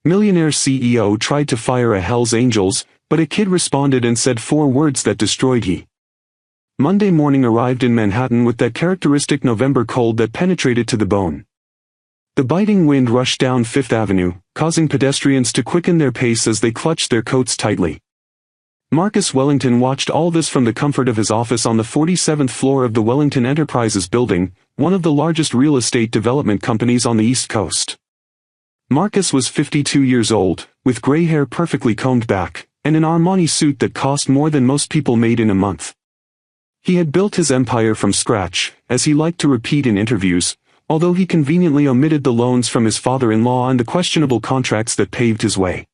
Millionaire CEO tried to fire a Hells Angels, but a kid responded and said 4 words that destroyed he. Monday morning arrived in Manhattan with that characteristic November cold that penetrated to the bone. The biting wind rushed down Fifth Avenue, causing pedestrians to quicken their pace as they clutched their coats tightly. Marcus Wellington watched all this from the comfort of his office on the 47th floor of the Wellington Enterprises building, one of the largest real estate development companies on the East Coast. Marcus was 52 years old, with gray hair perfectly combed back, and an Armani suit that cost more than most people made in a month. He had built his empire from scratch, as he liked to repeat in interviews, although he conveniently omitted the loans from his father-in-law and the questionable contracts that paved his way.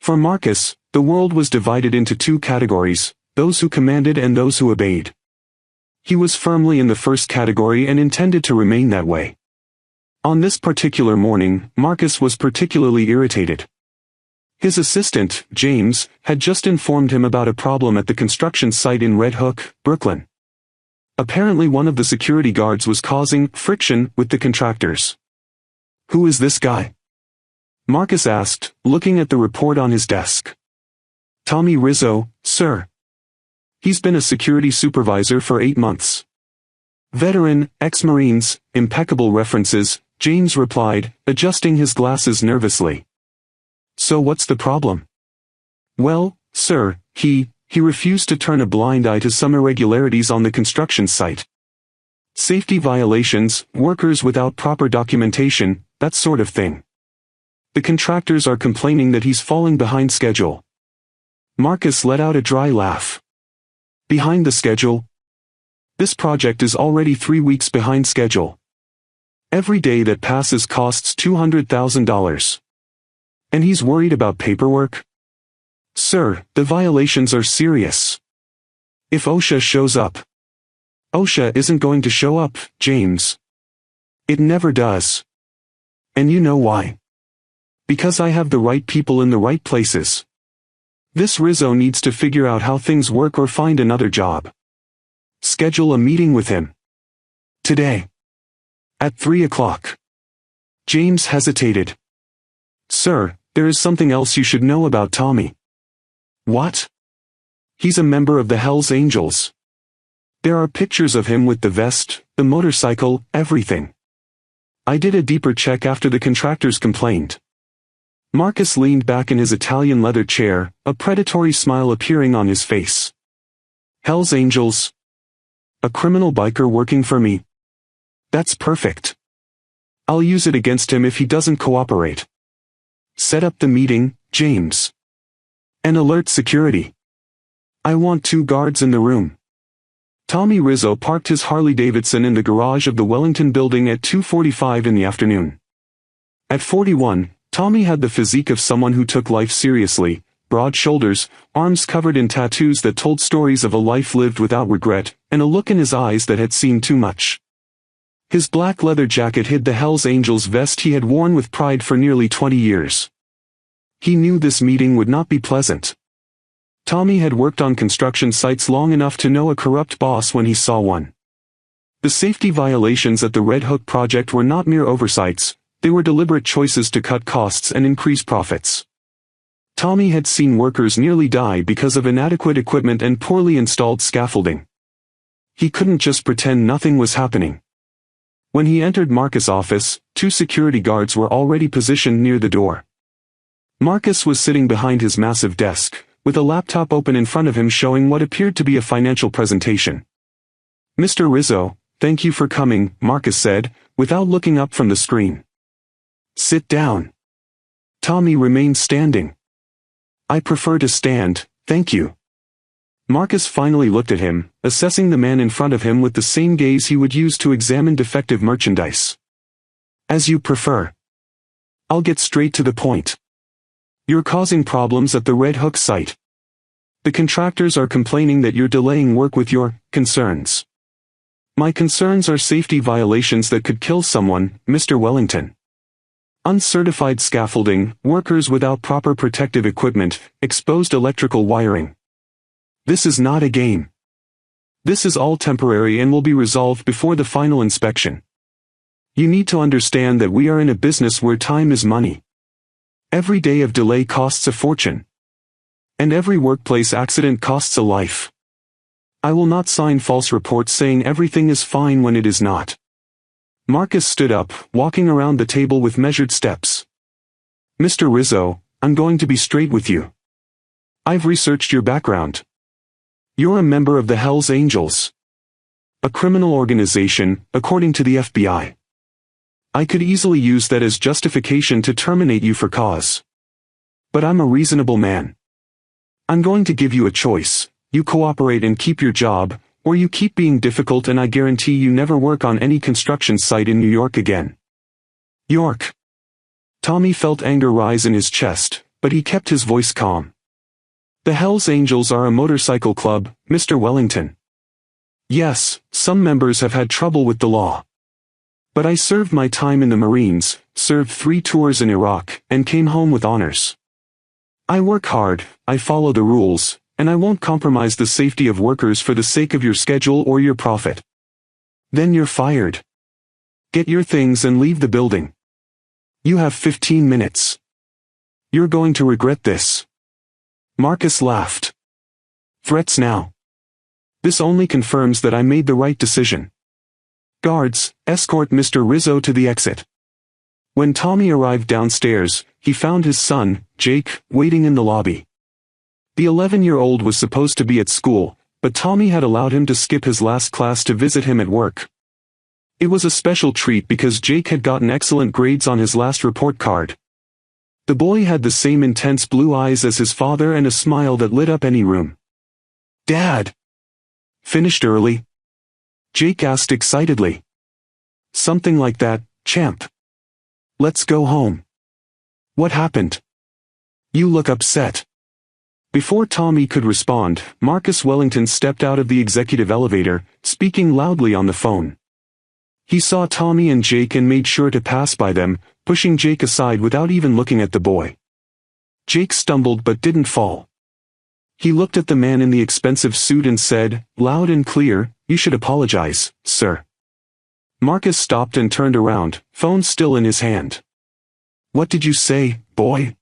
For Marcus, the world was divided into 2 categories, those who commanded and those who obeyed. He was firmly in the first category and intended to remain that way. On this particular morning, Marcus was particularly irritated. His assistant, James, had just informed him about a problem at the construction site in Red Hook, Brooklyn. Apparently one of the security guards was causing friction with the contractors. "Who is this guy?" Marcus asked, looking at the report on his desk. "Tommy Rizzo, sir. He's been a security supervisor for 8 months. Veteran, ex-Marines, impeccable references," James replied, adjusting his glasses nervously. "So what's the problem?" "Well, sir, he refused to turn a blind eye to some irregularities on the construction site. Safety violations, workers without proper documentation, that sort of thing. The contractors are complaining that he's falling behind schedule." Marcus let out a dry laugh. "Behind the schedule? This project is already 3 weeks behind schedule. Every day that passes costs $200,000. And he's worried about paperwork? Sir, the violations are serious. If OSHA shows up." "OSHA isn't going to show up, James. It never does. And you know why. Because I have the right people in the right places. This Rizzo needs to figure out how things work or find another job. Schedule a meeting with him. Today. At 3 o'clock. James hesitated. "Sir, there is something else you should know about Tommy." "What?" "He's a member of the Hells Angels. There are pictures of him with the vest, the motorcycle, everything. I did a deeper check after the contractors complained." Marcus leaned back in his Italian leather chair, a predatory smile appearing on his face. "Hells Angels? A criminal biker working for me? That's perfect. I'll use it against him if he doesn't cooperate. Set up the meeting, James. And alert security. I want 2 guards in the room." Tommy Rizzo parked his Harley-Davidson in the garage of the Wellington building at 2:45 in the afternoon. At 41, Tommy had the physique of someone who took life seriously, broad shoulders, arms covered in tattoos that told stories of a life lived without regret, and a look in his eyes that had seen too much. His black leather jacket hid the Hells Angels vest he had worn with pride for nearly 20 years. He knew this meeting would not be pleasant. Tommy had worked on construction sites long enough to know a corrupt boss when he saw one. The safety violations at the Red Hook project were not mere oversights, they were deliberate choices to cut costs and increase profits. Tommy had seen workers nearly die because of inadequate equipment and poorly installed scaffolding. He couldn't just pretend nothing was happening. When he entered Marcus' office, 2 security guards were already positioned near the door. Marcus was sitting behind his massive desk, with a laptop open in front of him showing what appeared to be a financial presentation. "Mr. Rizzo, thank you for coming," Marcus said, without looking up from the screen. "Sit down." Tommy remained standing. "I prefer to stand, thank you." Marcus finally looked at him, assessing the man in front of him with the same gaze he would use to examine defective merchandise. "As you prefer. I'll get straight to the point. You're causing problems at the Red Hook site. The contractors are complaining that you're delaying work with your concerns. My concerns are safety violations that could kill someone, Mr. Wellington. Uncertified scaffolding, workers without proper protective equipment, exposed electrical wiring. This is not a game. This is all temporary and will be resolved before the final inspection. You need to understand that we are in a business where time is money. Every day of delay costs a fortune. And every workplace accident costs a life. I will not sign false reports saying everything is fine when it is not. Marcus stood up, walking around the table with measured steps. Mr. Rizzo, I'm going to be straight with you. I've researched your background. You're a member of the Hells Angels. A criminal organization, according to the FBI. I could easily use that as justification to terminate you for cause. But I'm a reasonable man. I'm going to give you a choice. You cooperate and keep your job, or you keep being difficult and I guarantee you never work on any construction site in New York again. York. Tommy felt anger rise in his chest, but he kept his voice calm. The Hells Angels are a motorcycle club, Mr. Wellington. Yes, some members have had trouble with the law. But I served my time in the Marines, served 3 tours in Iraq, and came home with honors. I work hard, I follow the rules, and I won't compromise the safety of workers for the sake of your schedule or your profit. Then you're fired. Get your things and leave the building. You have 15 minutes. You're going to regret this. Marcus laughed. Threats now. This only confirms that I made the right decision. Guards, escort Mr. Rizzo to the exit. When Tommy arrived downstairs, he found his son, Jake, waiting in the lobby. The 11-year-old was supposed to be at school, but Tommy had allowed him to skip his last class to visit him at work. It was a special treat because Jake had gotten excellent grades on his last report card. The boy had the same intense blue eyes as his father and a smile that lit up any room. Dad! Finished early? Jake asked excitedly. Something like that, champ. Let's go home. What happened? You look upset. Before Tommy could respond, Marcus Wellington stepped out of the executive elevator, speaking loudly on the phone. He saw Tommy and Jake and made sure to pass by them, pushing Jake aside without even looking at the boy. Jake stumbled but didn't fall. He looked at the man in the expensive suit and said, loud and clear, "You should apologize, sir." Marcus stopped and turned around, phone still in his hand. What did you say, boy?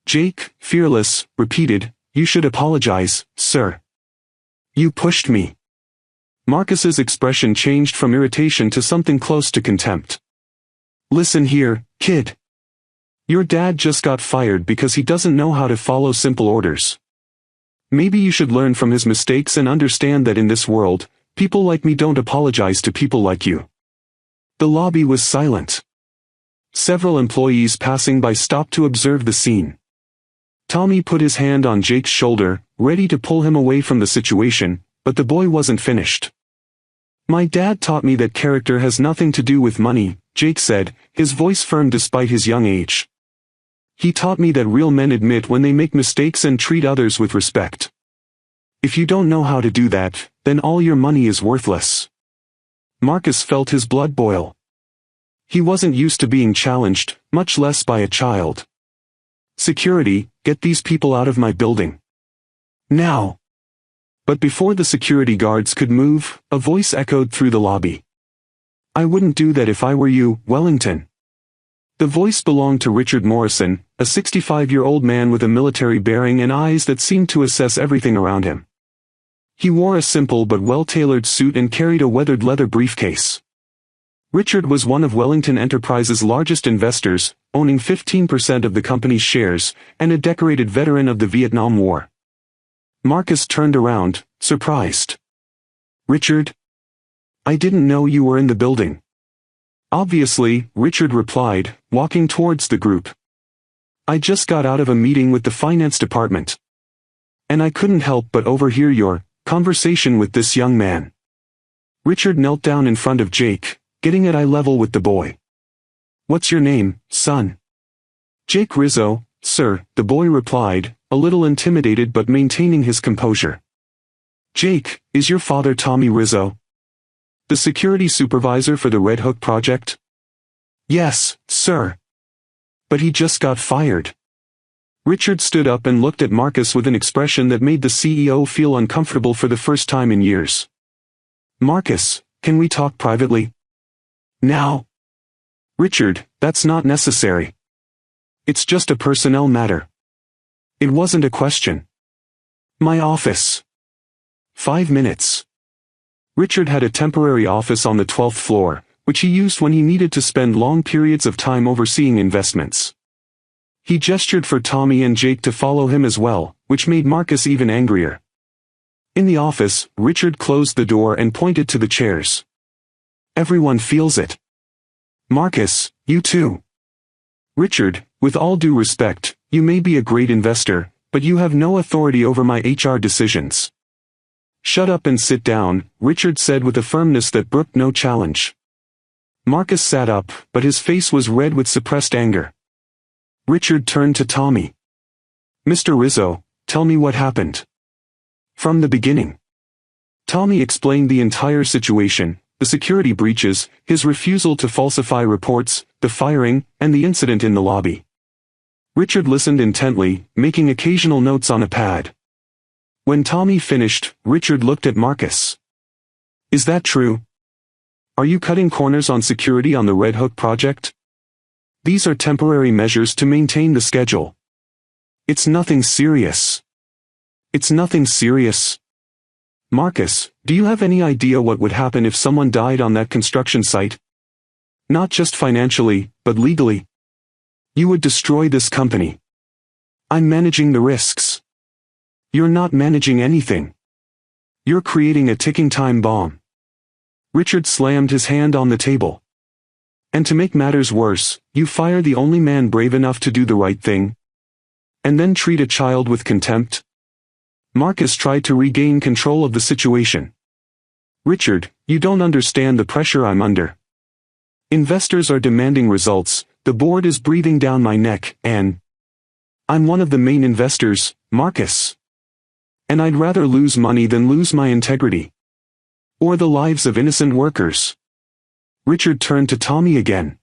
Jake, fearless, repeated, "You should apologize, sir." You pushed me. Marcus's expression changed from irritation to something close to contempt. Listen here, kid. Your dad just got fired because he doesn't know how to follow simple orders. Maybe you should learn from his mistakes and understand that in this world, people like me don't apologize to people like you. The lobby was silent. Several employees passing by stopped to observe the scene. Tommy put his hand on Jake's shoulder, ready to pull him away from the situation, but the boy wasn't finished. My dad taught me that character has nothing to do with money, Jake said, his voice firm despite his young age. He taught me that real men admit when they make mistakes and treat others with respect. If you don't know how to do that, then all your money is worthless. Marcus felt his blood boil. He wasn't used to being challenged, much less by a child. Security, get these people out of my building. Now. But before the security guards could move, a voice echoed through the lobby. I wouldn't do that if I were you, Wellington. The voice belonged to Richard Morrison, a 65-year-old man with a military bearing and eyes that seemed to assess everything around him. He wore a simple but well-tailored suit and carried a weathered leather briefcase. Richard was one of Wellington Enterprises' largest investors, owning 15% of the company's shares, and a decorated veteran of the Vietnam War. Marcus turned around, surprised. Richard? I didn't know you were in the building. Obviously, Richard replied, walking towards the group. I just got out of a meeting with the finance department. And I couldn't help but overhear your conversation with this young man. Richard knelt down in front of Jake, getting at eye level with the boy. What's your name, son? Jake Rizzo, sir, the boy replied, a little intimidated but maintaining his composure. Jake, is your father Tommy Rizzo? The security supervisor for the Red Hook project? Yes, sir. But he just got fired. Richard stood up and looked at Marcus with an expression that made the CEO feel uncomfortable for the first time in years. Marcus, can we talk privately? Now? Richard, that's not necessary. It's just a personnel matter. It wasn't a question. My office. 5 minutes. Richard had a temporary office on the 12th floor, which he used when he needed to spend long periods of time overseeing investments. He gestured for Tommy and Jake to follow him as well, which made Marcus even angrier. In the office, Richard closed the door and pointed to the chairs. Everyone feels it. Marcus, you too. Richard, with all due respect, you may be a great investor, but you have no authority over my HR decisions. Shut up and sit down, Richard said with a firmness that brooked no challenge. Marcus sat up, but his face was red with suppressed anger. Richard turned to Tommy. Mr. Rizzo, tell me what happened. From the beginning. Tommy explained the entire situation, the security breaches, his refusal to falsify reports, the firing, and the incident in the lobby. Richard listened intently, making occasional notes on a pad. When Tommy finished, Richard looked at Marcus. Is that true? Are you cutting corners on security on the Red Hook project? These are temporary measures to maintain the schedule. It's nothing serious. It's nothing serious. Marcus, do you have any idea what would happen if someone died on that construction site? Not just financially, but legally. You would destroy this company. I'm managing the risks. You're not managing anything. You're creating a ticking time bomb. Richard slammed his hand on the table. And to make matters worse, you fire the only man brave enough to do the right thing? And then treat a child with contempt? Marcus tried to regain control of the situation. Richard, you don't understand the pressure I'm under. Investors are demanding results, the board is breathing down my neck, and I'm one of the main investors, Marcus. And I'd rather lose money than lose my integrity. Or the lives of innocent workers. Richard turned to Tommy again.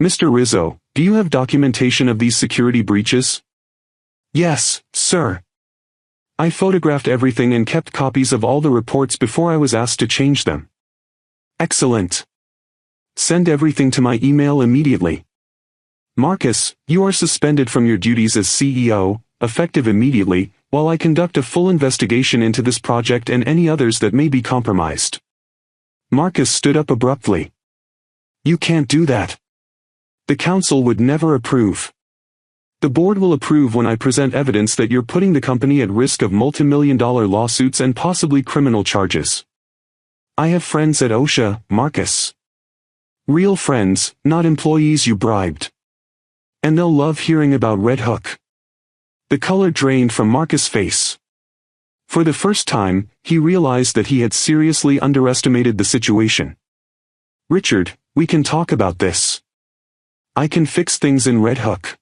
Mr. Rizzo, do you have documentation of these security breaches? Yes, sir. I photographed everything and kept copies of all the reports before I was asked to change them. Excellent. Send everything to my email immediately. Marcus, you are suspended from your duties as CEO, effective immediately, while I conduct a full investigation into this project and any others that may be compromised. Marcus stood up abruptly. You can't do that. The council would never approve. The board will approve when I present evidence that you're putting the company at risk of multi-million-dollar lawsuits and possibly criminal charges. I have friends at OSHA, Marcus. Real friends, not employees you bribed. And they'll love hearing about Red Hook. The color drained from Marcus' face. For the first time, he realized that he had seriously underestimated the situation. Richard, we can talk about this. I can fix things in Red Hook.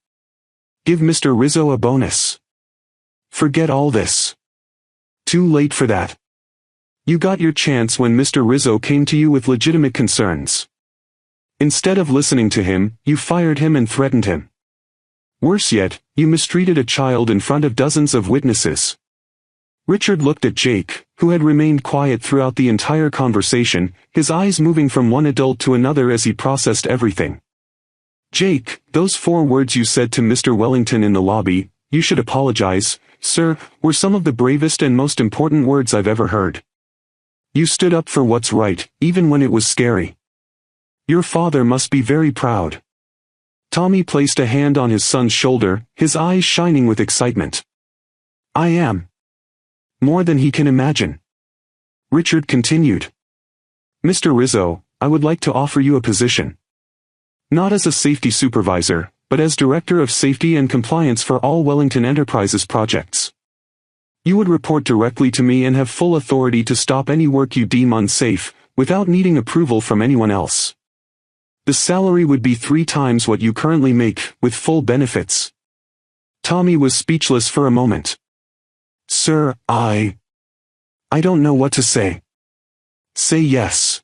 Give Mr. Rizzo a bonus. Forget all this. Too late for that. You got your chance when Mr. Rizzo came to you with legitimate concerns. Instead of listening to him, you fired him and threatened him. Worse yet, you mistreated a child in front of dozens of witnesses. Richard looked at Jake, who had remained quiet throughout the entire conversation, his eyes moving from one adult to another as he processed everything. Jake, those 4 words you said to Mr. Wellington in the lobby, you should apologize, sir, were some of the bravest and most important words I've ever heard. You stood up for what's right, even when it was scary. Your father must be very proud. Tommy placed a hand on his son's shoulder, his eyes shining with excitement. I am. More than he can imagine. Richard continued. Mr. Rizzo, I would like to offer you a position. Not as a safety supervisor, but as Director of Safety and Compliance for all Wellington Enterprises projects. You would report directly to me and have full authority to stop any work you deem unsafe, without needing approval from anyone else. The salary would be 3 times what you currently make, with full benefits. Tommy was speechless for a moment. Sir, I don't know what to say. Say yes.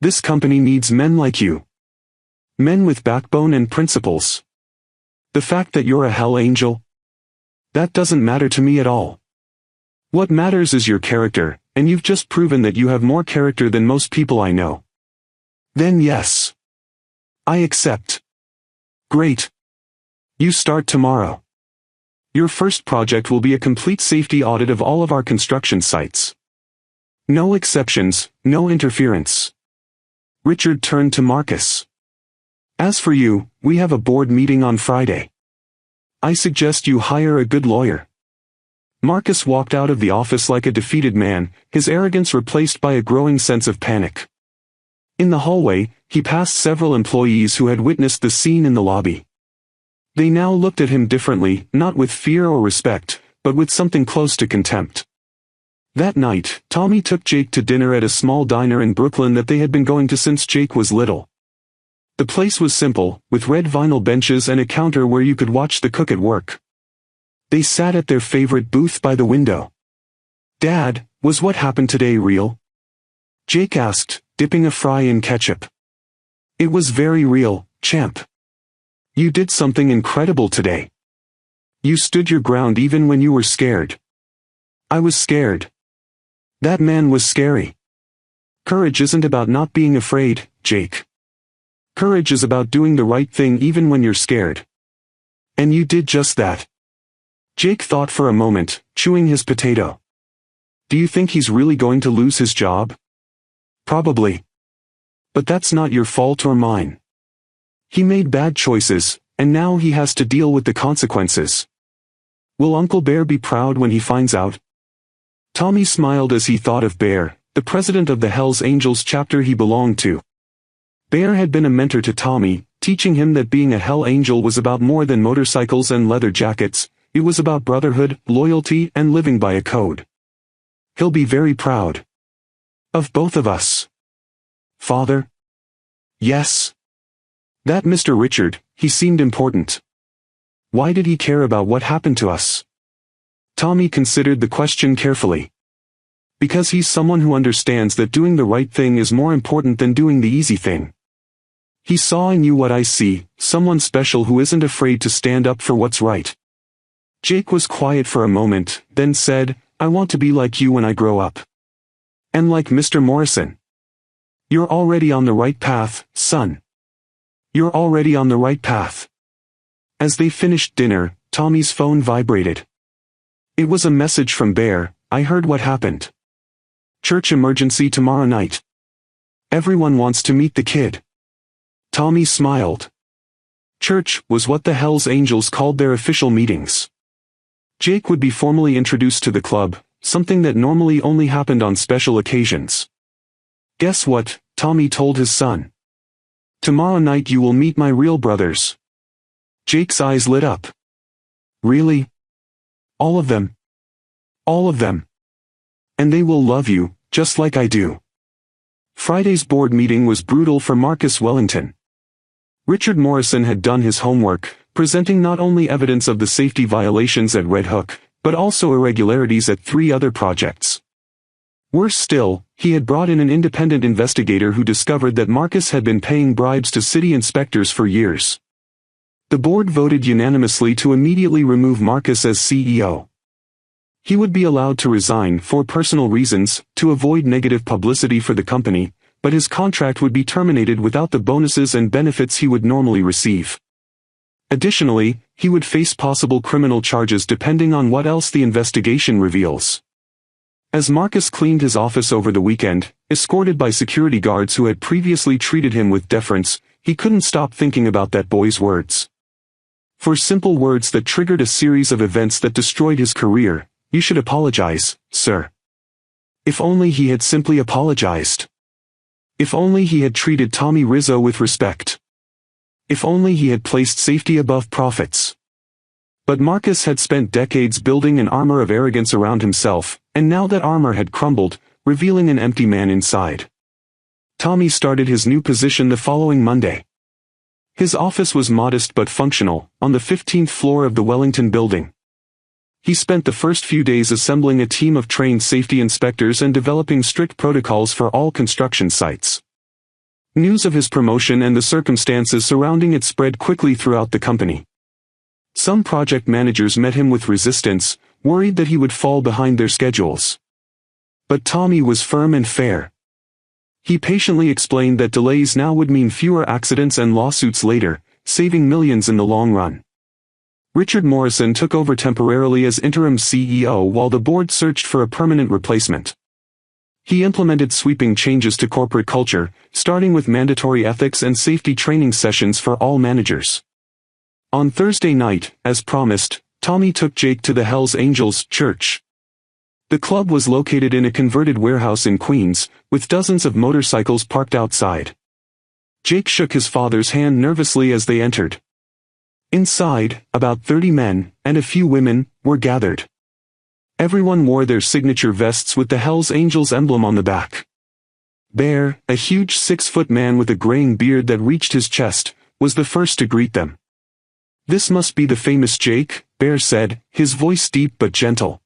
This company needs men like you. Men with backbone and principles. The fact that you're a hell angel? That doesn't matter to me at all. What matters is your character, and you've just proven that you have more character than most people I know. Then yes. I accept. Great. You start tomorrow. Your first project will be a complete safety audit of all of our construction sites. No exceptions, no interference. Richard turned to Marcus. As for you, we have a board meeting on Friday. I suggest you hire a good lawyer. Marcus walked out of the office like a defeated man, his arrogance replaced by a growing sense of panic. In the hallway, he passed several employees who had witnessed the scene in the lobby. They now looked at him differently, not with fear or respect, but with something close to contempt. That night, Tommy took Jake to dinner at a small diner in Brooklyn that they had been going to since Jake was little. The place was simple, with red vinyl benches and a counter where you could watch the cook at work. They sat at their favorite booth by the window. "Dad, was what happened today real?" Jake asked, dipping a fry in ketchup. "It was very real, champ. You did something incredible today. You stood your ground even when you were scared." "I was scared. That man was scary." "Courage isn't about not being afraid, Jake. Courage is about doing the right thing even when you're scared. And you did just that." Jake thought for a moment, chewing his potato. "Do you think he's really going to lose his job?" "Probably. But that's not your fault or mine. He made bad choices, and now he has to deal with the consequences. Will Uncle Bear be proud when he finds out?" Tommy smiled as he thought of Bear, the president of the Hells Angels chapter he belonged to. Bear had been a mentor to Tommy, teaching him that being a Hell Angel was about more than motorcycles and leather jackets, it was about brotherhood, loyalty, and living by a code. "He'll be very proud. Of both of us." "Father?" "Yes. That Mr. Richard, he seemed important. Why did he care about what happened to us?" Tommy considered the question carefully. "Because he's someone who understands that doing the right thing is more important than doing the easy thing. He saw in you what I see, someone special who isn't afraid to stand up for what's right." Jake was quiet for a moment, then said, "I want to be like you when I grow up. And like Mr. Morrison." "You're already on the right path, son. You're already on the right path." As they finished dinner, Tommy's phone vibrated. It was a message from Bear. "I heard what happened. Church emergency tomorrow night. Everyone wants to meet the kid." Tommy smiled. Church was what the Hells Angels called their official meetings. Jake would be formally introduced to the club, something that normally only happened on special occasions. "Guess what?" Tommy told his son. "Tomorrow night you will meet my real brothers." Jake's eyes lit up. "Really? All of them? All of them? And they will love you, just like I do." Friday's board meeting was brutal for Marcus Wellington. Richard Morrison had done his homework, presenting not only evidence of the safety violations at Red Hook, but also irregularities at 3 other projects. Worse still, he had brought in an independent investigator who discovered that Marcus had been paying bribes to city inspectors for years. The board voted unanimously to immediately remove Marcus as CEO. He would be allowed to resign for personal reasons, to avoid negative publicity for the company, but his contract would be terminated without the bonuses and benefits he would normally receive. Additionally, he would face possible criminal charges depending on what else the investigation reveals. As Marcus cleaned his office over the weekend, escorted by security guards who had previously treated him with deference, he couldn't stop thinking about that boy's words. For simple words that triggered a series of events that destroyed his career. "You should apologize, sir." If only he had simply apologized. If only he had treated Tommy Rizzo with respect. If only he had placed safety above profits. But Marcus had spent decades building an armor of arrogance around himself, and now that armor had crumbled, revealing an empty man inside. Tommy started his new position the following Monday. His office was modest but functional, on the 15th floor of the Wellington building. He spent the first few days assembling a team of trained safety inspectors and developing strict protocols for all construction sites. News of his promotion and the circumstances surrounding it spread quickly throughout the company. Some project managers met him with resistance, worried that he would fall behind their schedules. But Tommy was firm and fair. He patiently explained that delays now would mean fewer accidents and lawsuits later, saving millions in the long run. Richard Morrison took over temporarily as interim CEO while the board searched for a permanent replacement. He implemented sweeping changes to corporate culture, starting with mandatory ethics and safety training sessions for all managers. On Thursday night, as promised, Tommy took Jake to the Hells Angels church. The club was located in a converted warehouse in Queens, with dozens of motorcycles parked outside. Jake shook his father's hand nervously as they entered. Inside, about 30 men, and a few women, were gathered. Everyone wore their signature vests with the Hells Angels emblem on the back. Bear, a huge 6-foot man with a graying beard that reached his chest, was the first to greet them. "This must be the famous Jake," Bear said, his voice deep but gentle.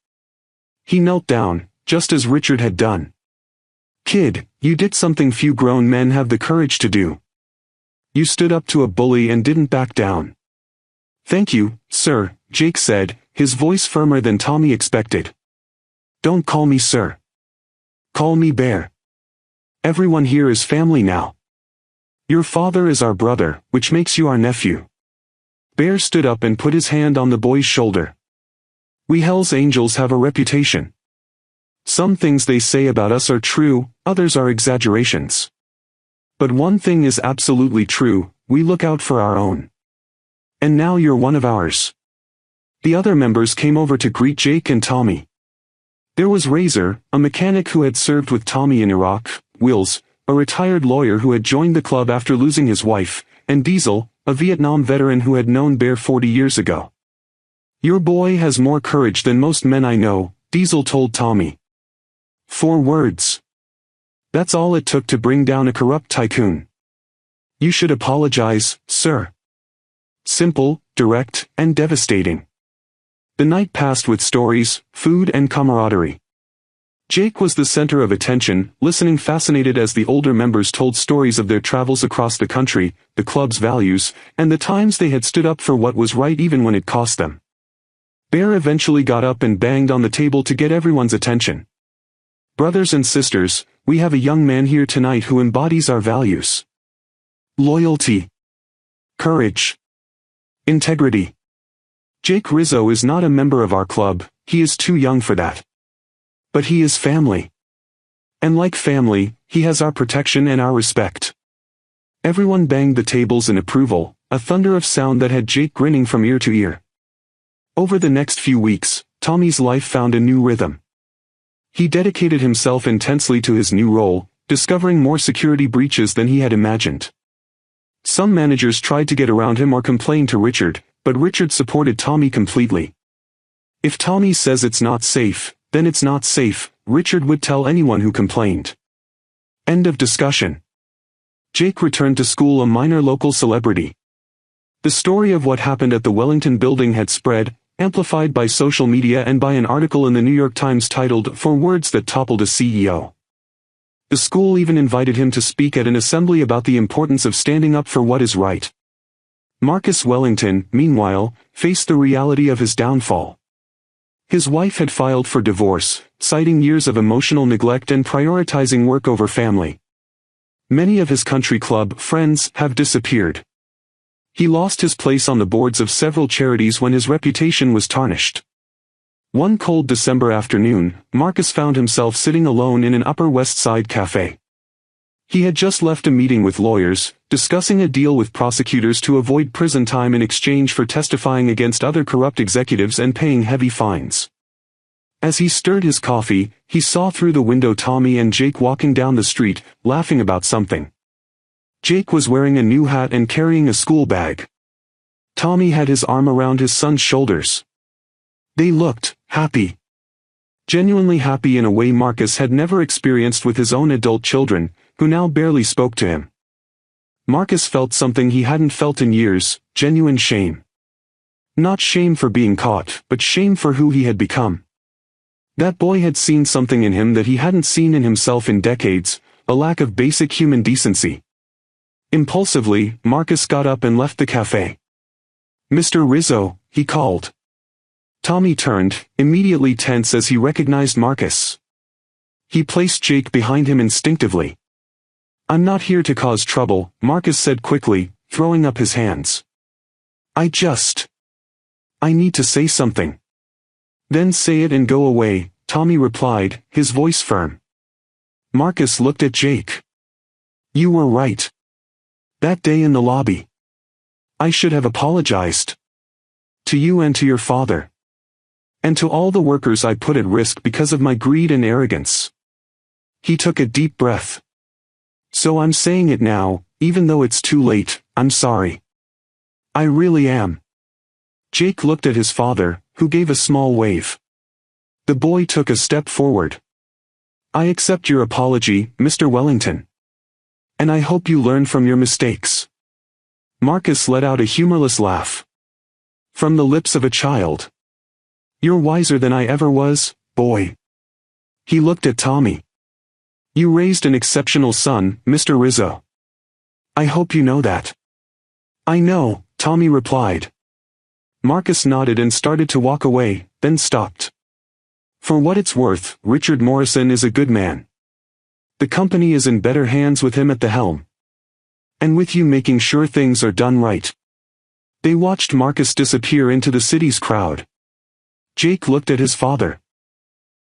He knelt down, just as Richard had done. "Kid, you did something few grown men have the courage to do. You stood up to a bully and didn't back down." "Thank you, sir," Jake said, his voice firmer than Tommy expected. "Don't call me sir. Call me Bear. Everyone here is family now. Your father is our brother, which makes you our nephew." Bear stood up and put his hand on the boy's shoulder. "We Hells Angels have a reputation. Some things they say about us are true, others are exaggerations. But one thing is absolutely true, we look out for our own. And now you're one of ours." The other members came over to greet Jake and Tommy. There was Razor, a mechanic who had served with Tommy in Iraq, Wills, a retired lawyer who had joined the club after losing his wife, and Diesel, a Vietnam veteran who had known Bear 40 years ago. "Your boy has more courage than most men I know," Diesel told Tommy. 4 words. That's all it took to bring down a corrupt tycoon. "You should apologize, sir." Simple, direct, and devastating. The night passed with stories, food and camaraderie. Jake was the center of attention, listening fascinated as the older members told stories of their travels across the country, the club's values, and the times they had stood up for what was right even when it cost them. Bear eventually got up and banged on the table to get everyone's attention. "Brothers and sisters, we have a young man here tonight who embodies our values. Loyalty. Courage. Integrity. Jake Rizzo is not a member of our club, he is too young for that. But he is family. And like family, he has our protection and our respect." Everyone banged the tables in approval, a thunder of sound that had Jake grinning from ear to ear. Over the next few weeks, Tommy's life found a new rhythm. He dedicated himself intensely to his new role, discovering more security breaches than he had imagined. Some managers tried to get around him or complain to Richard, but Richard supported Tommy completely. "If Tommy says it's not safe, then it's not safe," Richard would tell anyone who complained. End of discussion. Jake returned to school a minor local celebrity. The story of what happened at the Wellington building had spread, amplified by social media and by an article in the New York Times titled "For Words That Toppled a CEO." The school even invited him to speak at an assembly about the importance of standing up for what is right. Marcus Wellington, meanwhile, faced the reality of his downfall. His wife had filed for divorce, citing years of emotional neglect and prioritizing work over family. Many of his country club friends have disappeared. He lost his place on the boards of several charities when his reputation was tarnished. One cold December afternoon, Marcus found himself sitting alone in an Upper West Side cafe. He had just left a meeting with lawyers, discussing a deal with prosecutors to avoid prison time in exchange for testifying against other corrupt executives and paying heavy fines. As he stirred his coffee, he saw through the window Tommy and Jake walking down the street, laughing about something. Jake was wearing a new hat and carrying a school bag. Tommy had his arm around his son's shoulders. They looked happy. Genuinely happy in a way Marcus had never experienced with his own adult children, who now barely spoke to him. Marcus felt something he hadn't felt in years, genuine shame. Not shame for being caught, but shame for who he had become. That boy had seen something in him that he hadn't seen in himself in decades, a lack of basic human decency. Impulsively, Marcus got up and left the cafe. "Mr. Rizzo," he called. Tommy turned, immediately tense as he recognized Marcus. He placed Jake behind him instinctively. "I'm not here to cause trouble," Marcus said quickly, throwing up his hands. I just I need to say something. Then say it and go away, Tommy replied, his voice firm. Marcus looked at Jake. You were right. That day in the lobby. I should have apologized. To you and to your father. And to all the workers I put at risk because of my greed and arrogance. He took a deep breath. So I'm saying it now, even though it's too late, I'm sorry. I really am. Jake looked at his father, who gave a small wave. The boy took a step forward. I accept your apology, Mr. Wellington. And I hope you learn from your mistakes. Marcus let out a humorless laugh. From the lips of a child. You're wiser than I ever was, boy. He looked at Tommy. You raised an exceptional son, Mr. Rizzo. I hope you know that. I know, Tommy replied. Marcus nodded and started to walk away, then stopped. For what it's worth, Richard Morrison is a good man. The company is in better hands with him at the helm. And with you making sure things are done right. They watched Marcus disappear into the city's crowd. Jake looked at his father.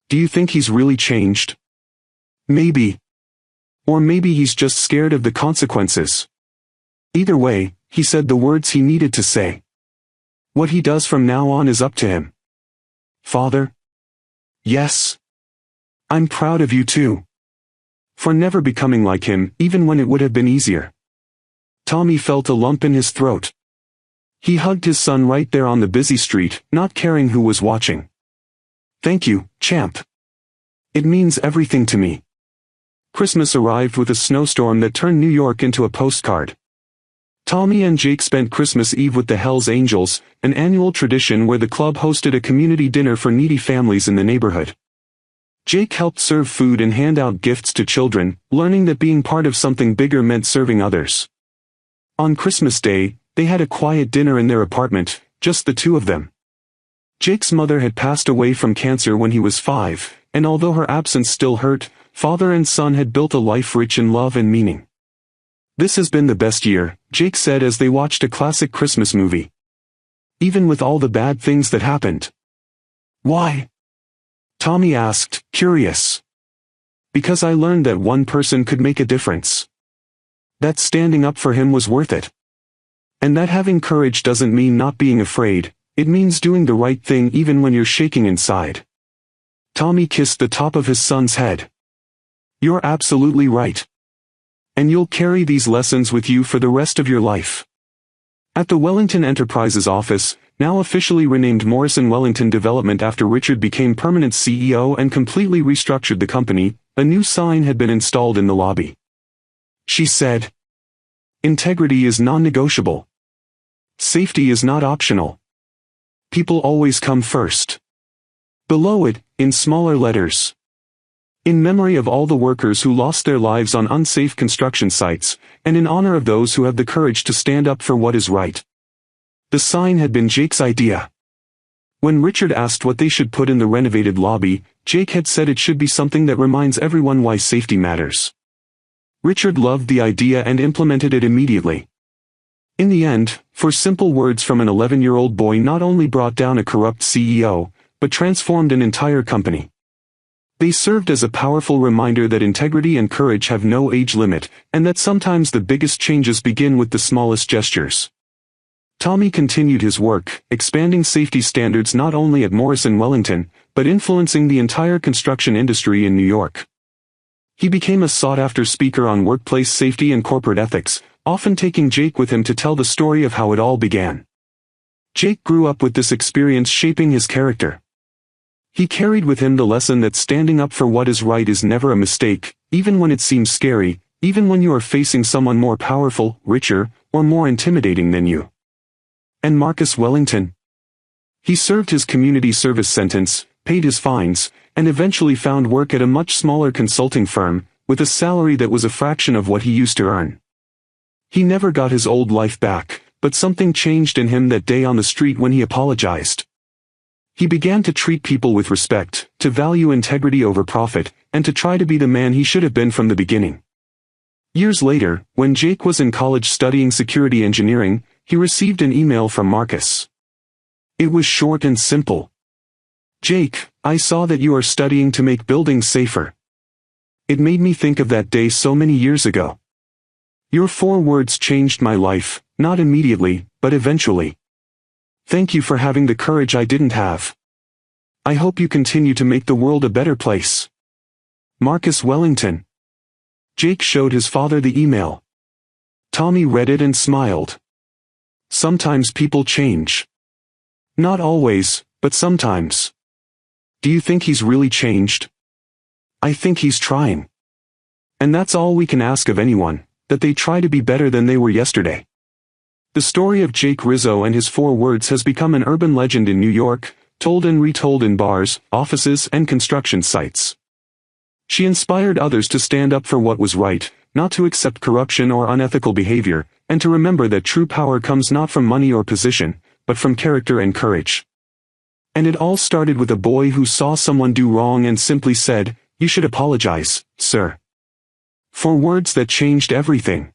Do you think he's really changed? Maybe. Or maybe he's just scared of the consequences. Either way, he said the words he needed to say. What he does from now on is up to him. Father? Yes. I'm proud of you too. For never becoming like him, even when it would have been easier. Tommy felt a lump in his throat. He hugged his son right there on the busy street, not caring who was watching. Thank you, champ. It means everything to me. Christmas arrived with a snowstorm that turned New York into a postcard. Tommy and Jake spent Christmas Eve with the Hells Angels, an annual tradition where the club hosted a community dinner for needy families in the neighborhood. Jake helped serve food and hand out gifts to children, learning that being part of something bigger meant serving others. On Christmas Day, they had a quiet dinner in their apartment, just the two of them. Jake's mother had passed away from cancer when he was 5, and although her absence still hurt, father and son had built a life rich in love and meaning. This has been the best year, Jake said as they watched a classic Christmas movie. Even with all the bad things that happened. Why? Tommy asked, curious. Because I learned that one person could make a difference. That standing up for him was worth it. And that having courage doesn't mean not being afraid, it means doing the right thing even when you're shaking inside. Tommy kissed the top of his son's head. You're absolutely right. And you'll carry these lessons with you for the rest of your life. At the Wellington Enterprises office, now officially renamed Morrison Wellington Development after Richard became permanent CEO and completely restructured the company, a new sign had been installed in the lobby. She said, integrity is non-negotiable. Safety is not optional. People always come first. Below it, in smaller letters. In memory of all the workers who lost their lives on unsafe construction sites, and in honor of those who have the courage to stand up for what is right. The sign had been Jake's idea. When Richard asked what they should put in the renovated lobby, Jake had said it should be something that reminds everyone why safety matters. Richard loved the idea and implemented it immediately. In the end, for simple words from an 11-year-old boy not only brought down a corrupt CEO, but transformed an entire company. They served as a powerful reminder that integrity and courage have no age limit, and that sometimes the biggest changes begin with the smallest gestures. Tommy continued his work, expanding safety standards not only at Morrison Wellington, but influencing the entire construction industry in New York. He became a sought-after speaker on workplace safety and corporate ethics, often taking Jake with him to tell the story of how it all began. Jake grew up with this experience shaping his character. He carried with him the lesson that standing up for what is right is never a mistake, even when it seems scary, even when you are facing someone more powerful, richer, or more intimidating than you. And Marcus Wellington? He served his community service sentence, paid his fines, and eventually found work at a much smaller consulting firm, with a salary that was a fraction of what he used to earn. He never got his old life back, but something changed in him that day on the street when he apologized. He began to treat people with respect, to value integrity over profit, and to try to be the man he should have been from the beginning. Years later, when Jake was in college studying security engineering, he received an email from Marcus. It was short and simple. Jake, I saw that you are studying to make buildings safer. It made me think of that day so many years ago. Your 4 words changed my life, not immediately, but eventually. Thank you for having the courage I didn't have. I hope you continue to make the world a better place. Marcus Wellington. Jake showed his father the email. Tommy read it and smiled. Sometimes people change. Not always, but sometimes. Do you think he's really changed? I think he's trying. And that's all we can ask of anyone, that they try to be better than they were yesterday. The story of Jake Rizzo and his 4 words has become an urban legend in New York, told and retold in bars, offices, and construction sites. She inspired others to stand up for what was right, not to accept corruption or unethical behavior, and to remember that true power comes not from money or position, but from character and courage. And it all started with a boy who saw someone do wrong and simply said, "You should apologize, sir." 4 words that changed everything.